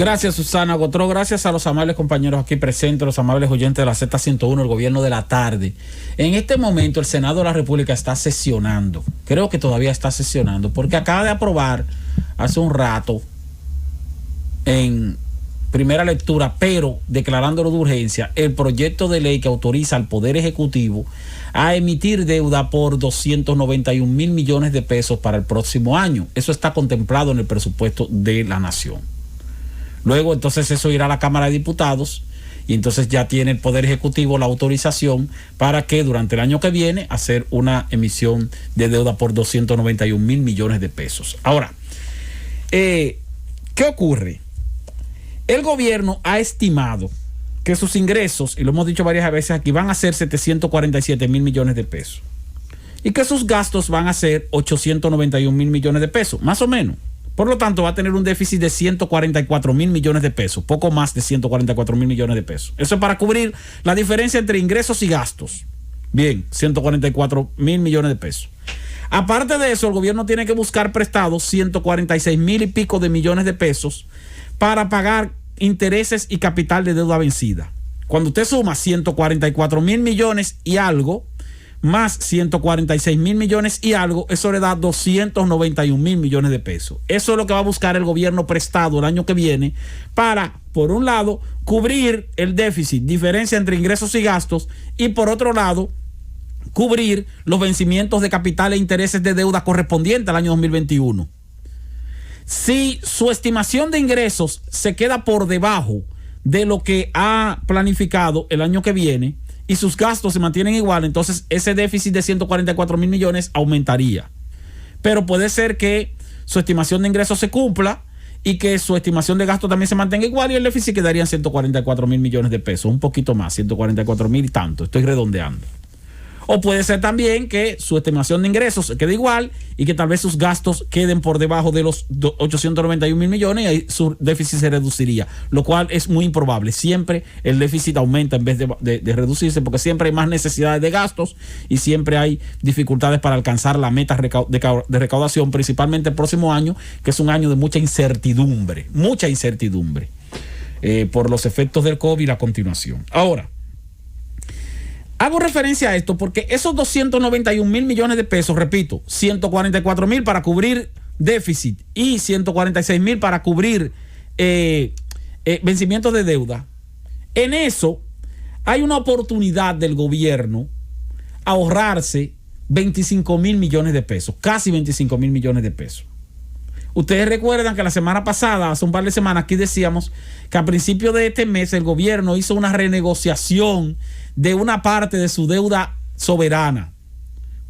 Gracias, Susana Gotró. Gracias a los amables compañeros aquí presentes, los amables oyentes de la Z101, el gobierno de la tarde. En este momento, el Senado de la República está sesionando. Creo que todavía está sesionando, porque acaba de aprobar hace un rato en primera lectura, pero declarándolo de urgencia, el proyecto de ley que autoriza al Poder Ejecutivo a emitir deuda por 291 mil millones de pesos para el próximo año. Eso está contemplado en el presupuesto de la Nación. Luego, entonces, eso irá a la Cámara de Diputados y entonces ya tiene el Poder Ejecutivo la autorización para que durante el año que viene hacer una emisión de deuda por 291 mil millones de pesos. Ahora, ¿qué ocurre? El gobierno ha estimado que sus ingresos, y lo hemos dicho varias veces aquí, van a ser 747 mil millones de pesos y que sus gastos van a ser 891 mil millones de pesos, más o menos. Por lo tanto, va a tener un déficit de 144 mil millones de pesos, poco más de 144 mil millones de pesos. Eso es para cubrir la diferencia entre ingresos y gastos. Bien, 144 mil millones de pesos. Aparte de eso, el gobierno tiene que buscar prestados 146 mil y pico de millones de pesos para pagar intereses y capital de deuda vencida. Cuando usted suma 144 mil millones y algo, más 146 mil millones y algo, eso le da 291 mil millones de pesos. Eso es lo que va a buscar el gobierno prestado el año que viene para, por un lado, cubrir el déficit, diferencia entre ingresos y gastos, y por otro lado, cubrir los vencimientos de capital e intereses de deuda correspondientes al año 2021. Si su estimación de ingresos se queda por debajo de lo que ha planificado el año que viene, y sus gastos se mantienen igual, entonces ese déficit de 144 mil millones aumentaría. Pero puede ser que su estimación de ingresos se cumpla y que su estimación de gasto también se mantenga igual y el déficit quedaría en 144 mil millones de pesos, un poquito más, 144 mil y tanto, estoy redondeando. O puede ser también que su estimación de ingresos se quede igual y que tal vez sus gastos queden por debajo de los 891 mil millones y ahí su déficit se reduciría, lo cual es muy improbable. Siempre el déficit aumenta en vez de reducirse, porque siempre hay más necesidades de gastos y siempre hay dificultades para alcanzar la meta de recaudación, principalmente el próximo año, que es un año de mucha incertidumbre por los efectos del COVID y la continuación. Ahora, hago referencia a esto porque esos 291 mil millones de pesos, repito, 144 mil para cubrir déficit y 146 mil para cubrir vencimientos de deuda. En eso hay una oportunidad del gobierno ahorrarse 25 mil millones de pesos, casi 25 mil millones de pesos. Ustedes recuerdan que la semana pasada, hace un par de semanas, aquí decíamos que a principio de este mes el gobierno hizo una renegociación de una parte de su deuda soberana.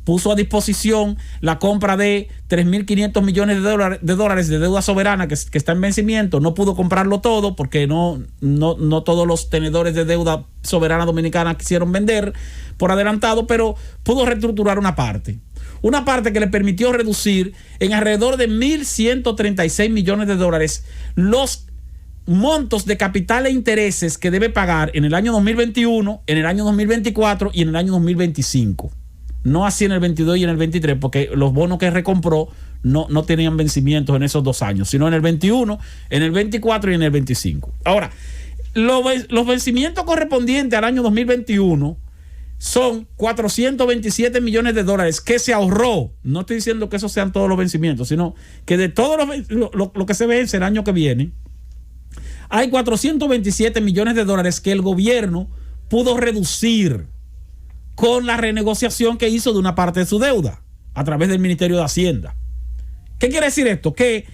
Puso a disposición la compra de 3.500 millones de dólares de deuda soberana que está en vencimiento. No pudo comprarlo todo porque no todos los tenedores de deuda soberana dominicana quisieron vender por adelantado, pero pudo reestructurar una parte. Una parte que le permitió reducir en alrededor de 1.136 millones de dólares los montos de capital e intereses que debe pagar en el año 2021, en el año 2024 y en el año 2025. No así en el 22 y en el 23, porque los bonos que recompró no tenían vencimientos en esos 2 años, sino en el 21, en el 24 y en el 25. Ahora, los vencimientos correspondientes al año 2021 son 427 millones de dólares que se ahorró. No estoy diciendo que esos sean todos los vencimientos, sino que de todo lo que se vence el año que viene, hay 427 millones de dólares que el gobierno pudo reducir con la renegociación que hizo de una parte de su deuda a través del Ministerio de Hacienda. ¿Qué quiere decir esto? Que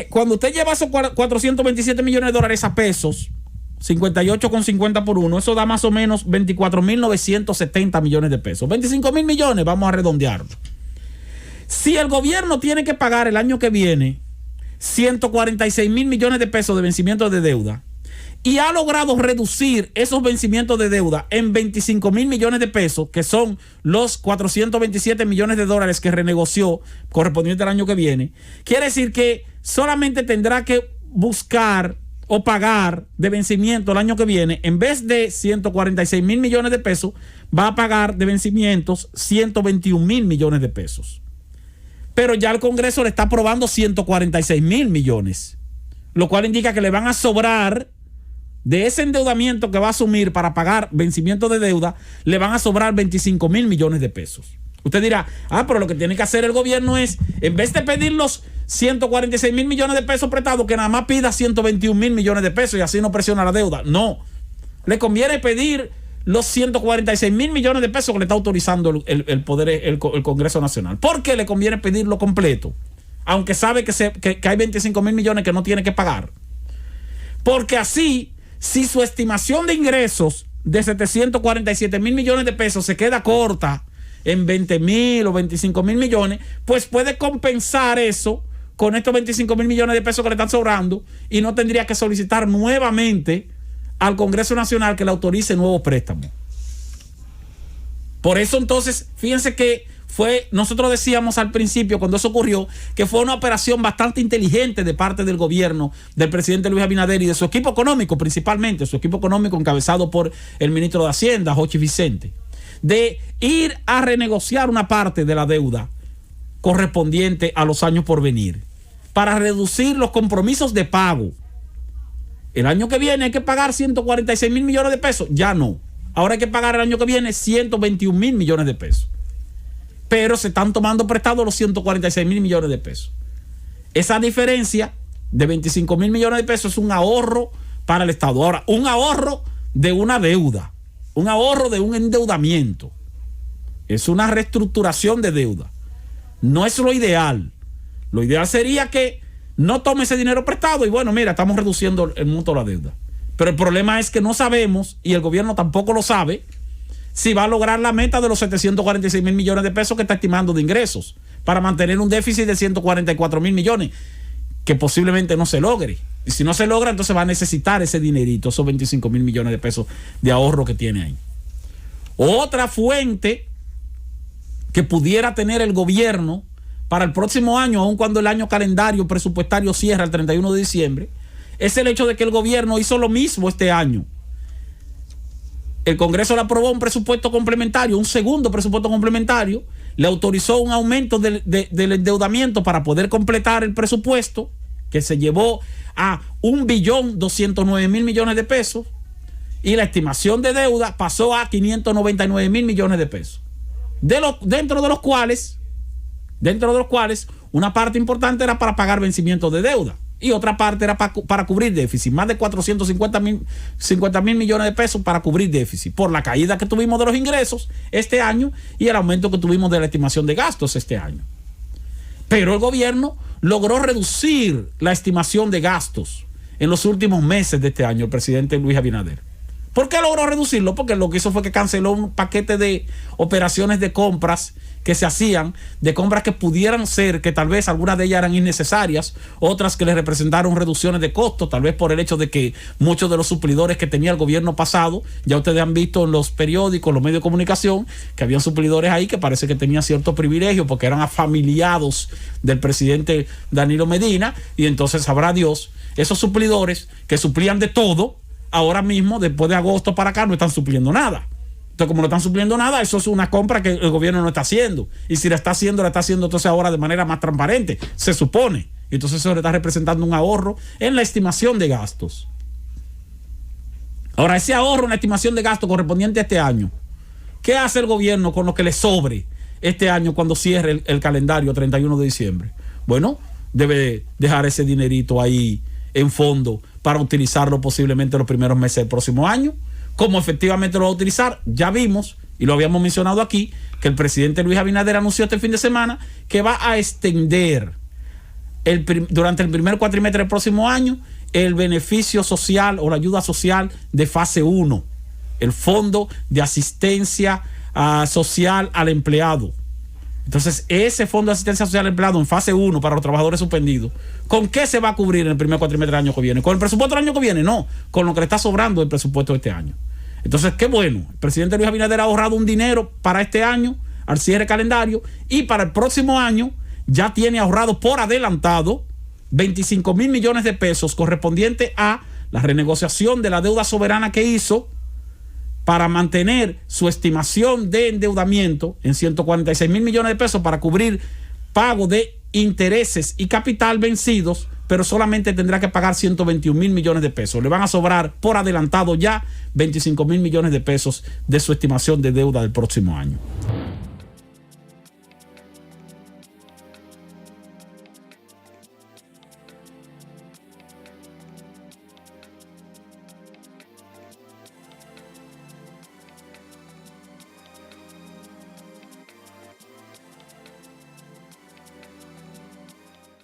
cuando usted lleva esos 427 millones de dólares a pesos, 58,50 por uno, eso da más o menos 24.970 millones de pesos. 25.000 millones, vamos a redondearlo. Si el gobierno tiene que pagar el año que viene 146.000 millones de pesos de vencimiento de deuda y ha logrado reducir esos vencimientos de deuda en 25.000 millones de pesos, que son los 427 millones de dólares que renegoció correspondiente al año que viene, quiere decir que solamente tendrá que buscar o pagar de vencimiento el año que viene, en vez de 146.000 millones de pesos, va a pagar de vencimientos 121.000 millones de pesos. Pero ya el Congreso le está aprobando 146.000 millones. lo cual indica que le van a sobrar de ese endeudamiento que va a asumir para pagar vencimiento de deuda, le van a sobrar 25,000 millones de pesos. Usted dirá, pero lo que tiene que hacer el gobierno es, en vez de pedir los 146,000 millones de pesos prestados, que nada más pida 121,000 millones de pesos y así no presiona la deuda. No, le conviene pedir los 146,000 millones de pesos que le está autorizando el Congreso Nacional. ¿Por qué le conviene pedirlo completo? Aunque sabe que hay 25,000 millones que no tiene que pagar. Porque así, si su estimación de ingresos de 747,000 millones de pesos se queda corta en 20,000 o 25,000 millones, pues puede compensar eso con estos 25,000 millones de pesos que le están sobrando y no tendría que solicitar nuevamente al Congreso Nacional que le autorice nuevos préstamos. Por eso entonces, fíjense que nosotros decíamos al principio, cuando eso ocurrió, que fue una operación bastante inteligente de parte del gobierno del presidente Luis Abinader y de su equipo económico, principalmente su equipo económico encabezado por el ministro de Hacienda, Jochi Vicente, de ir a renegociar una parte de la deuda correspondiente a los años por venir para reducir los compromisos de pago. El año que viene hay que pagar 146,000 millones de pesos, ya no. Ahora hay que pagar el año que viene 121,000 millones de pesos. Pero se están tomando prestados los 146,000 millones de pesos. Esa diferencia de 25,000 millones de pesos es un ahorro para el Estado. Ahora, un ahorro de una deuda, un ahorro de un endeudamiento. Es una reestructuración de deuda. No es lo ideal. Lo ideal sería que no tome ese dinero prestado y bueno, mira, estamos reduciendo el monto de la deuda. Pero el problema es que no sabemos, y el gobierno tampoco lo sabe, si va a lograr la meta de los 746,000 millones de pesos que está estimando de ingresos para mantener un déficit de 144,000 millones, que posiblemente no se logre. Y si no se logra, entonces va a necesitar ese dinerito, esos 25,000 millones de pesos de ahorro que tiene ahí. Otra fuente que pudiera tener el gobierno para el próximo año, aun cuando el año calendario presupuestario cierra el 31 de diciembre, es el hecho de que el gobierno hizo lo mismo este año. El Congreso le aprobó un presupuesto complementario, un segundo presupuesto complementario, le autorizó un aumento del endeudamiento para poder completar el presupuesto, que se llevó a 1.209.000 millones de pesos, y la estimación de deuda pasó a 599,000 millones de pesos. Dentro de los cuales una parte importante era para pagar vencimientos de deuda y otra parte era para cubrir déficit, más de 450,000 millones de pesos para cubrir déficit por la caída que tuvimos de los ingresos este año y el aumento que tuvimos de la estimación de gastos este año. Pero el gobierno logró reducir la estimación de gastos en los últimos meses de este año, el presidente Luis Abinader. ¿Por qué logró reducirlo? Porque lo que hizo fue que canceló un paquete de operaciones de compras que se hacían, de compras que pudieran ser, que tal vez algunas de ellas eran innecesarias, otras que le representaron reducciones de costos, tal vez por el hecho de que muchos de los suplidores que tenía el gobierno pasado, ya ustedes han visto en los periódicos, los medios de comunicación, que habían suplidores ahí que parece que tenían cierto privilegio porque eran afamiliados del presidente Danilo Medina, y entonces sabrá Dios, esos suplidores que suplían de todo, ahora mismo, después de agosto para acá, no están supliendo nada. Entonces, como no están supliendo nada, eso es una compra que el gobierno no está haciendo. Y si la está haciendo entonces ahora de manera más transparente, se supone. Y entonces eso le está representando un ahorro en la estimación de gastos. Ahora, ese ahorro en la estimación de gastos correspondiente a este año, ¿qué hace el gobierno con lo que le sobre este año cuando cierre el calendario 31 de diciembre? Bueno, debe dejar ese dinerito ahí en fondo para utilizarlo posiblemente los primeros meses del próximo año. ¿Cómo efectivamente lo va a utilizar? Ya vimos, y lo habíamos mencionado aquí, que el presidente Luis Abinader anunció este fin de semana que va a extender durante el primer cuatrimestre del próximo año el beneficio social o la ayuda social de fase 1, el fondo de asistencia social al empleado. Entonces, ese fondo de asistencia social al empleado en fase 1 para los trabajadores suspendidos, ¿con qué se va a cubrir en el primer cuatrimestre del año que viene? ¿Con el presupuesto del año que viene? No, con lo que le está sobrando el presupuesto de este año. Entonces, qué bueno. El presidente Luis Abinader ha ahorrado un dinero para este año, al cierre calendario, y para el próximo año ya tiene ahorrado por adelantado 25,000 millones de pesos correspondiente a la renegociación de la deuda soberana que hizo para mantener su estimación de endeudamiento en 146,000 millones de pesos para cubrir pago de intereses y capital vencidos pero solamente tendrá que pagar 121.000 millones de pesos. Le van a sobrar por adelantado ya 25.000 millones de pesos de su estimación de deuda del próximo año.